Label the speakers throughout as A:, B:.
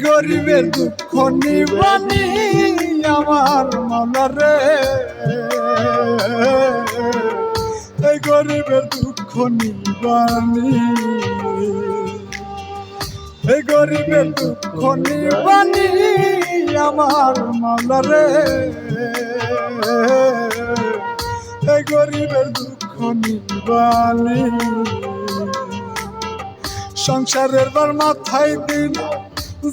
A: গরিবের দুঃখ নিবানি আমার মাওলা রে, এই গরিবের দুঃখ নিবানি, এই গরিবের দুঃখ নিবানি আমার মাওলা রে, এই গরিবের দুঃখ নিবানি। সংসারের বার মাথায় দিলা,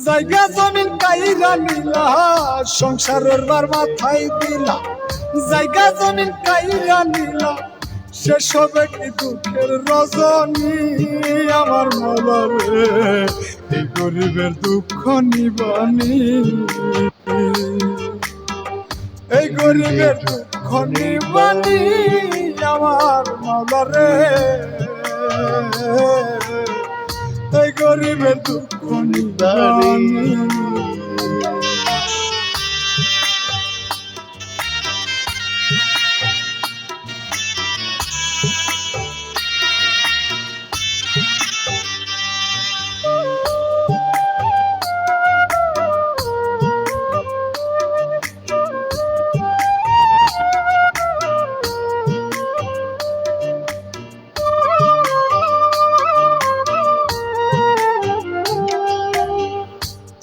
A: জায়গা জমিন কাইরা নিলা, সংসারের বার মাথায় দিলা, জায়গা জমিন কাইরা নিলা, শেষ হবে কি দুঃখের রজনী আমার মাওলা রে, এই গরিবের দুঃখ নিবানি, এই গরিবের দুঃখ নিবানি আমার মাওলা রে, এই গরিবের দুঃখ নিবানি।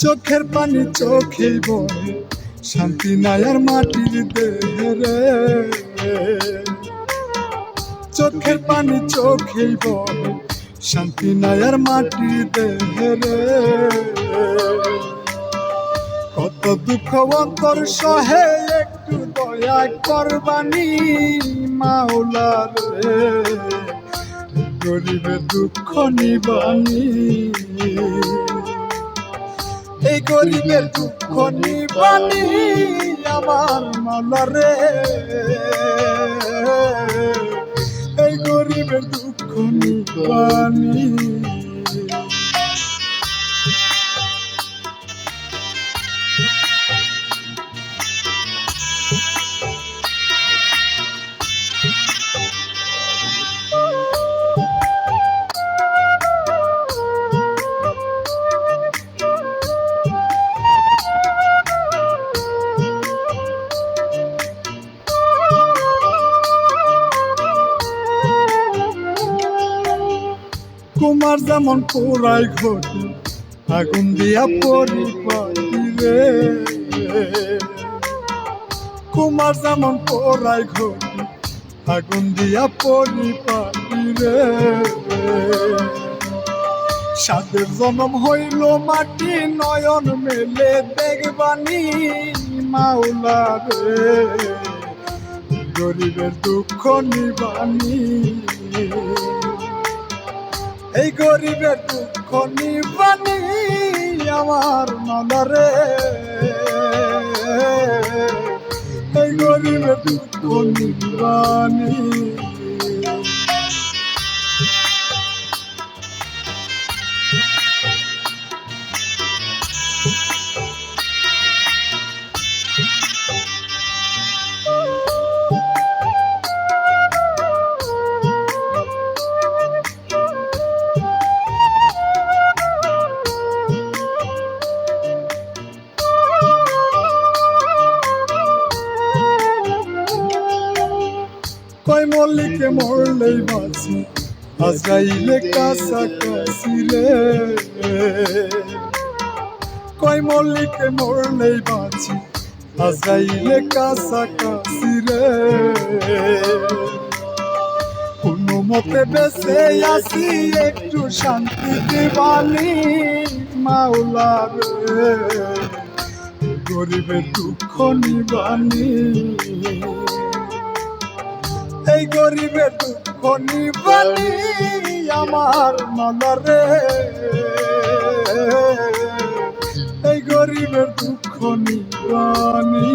A: চোখের পানি চোখেই বহে, শান্তি নাই আর মাটির দেহে রে, চোখের পানি চোখেই বহে, শান্তি নাই আর মাটির দেহে রে, কত দুঃখ অন্তর সহে, একটু দয়া করবানি মাওলা রে, গরিবের দুঃখ নিবানি, এই গরিবের দুঃখ নিবানি আমার মাওলা রে, এই গরিবের দুঃখ নিবানি। কুমার যেমন পোড়াই ঘটি, আগুন দিয়া পরিপাটি রে, কুমার যেমন পোড়াই ঘটি, আগুন দিয়া পরিপাটি রে, সাদের জনম হইল মাটি, নয়ন মেলে দেখবানি মাওলা রে, গরিবের দুঃখ নিবানি, এই গরিবের দুঃখ নিবানি আমার মাওলা রে, এই গরিবের দুঃখ নিবানি। কয় মল্লিকে মরলেই বাঁচি, আজরাইলে কাছাকাছি রে, কয় মল্লিকে মরলেই বাঁচি, আজরাইলে কাছাকাছি রে, কোনো মতে বেঁচে আছি, একটু শান্তি দিবানি মাওলা রে, গরিবের দুঃখ নিবানি, এই গরিবের দুঃখ নিবানি আমার মাওলা রে, এই গরিবের দুঃখ নিবানি।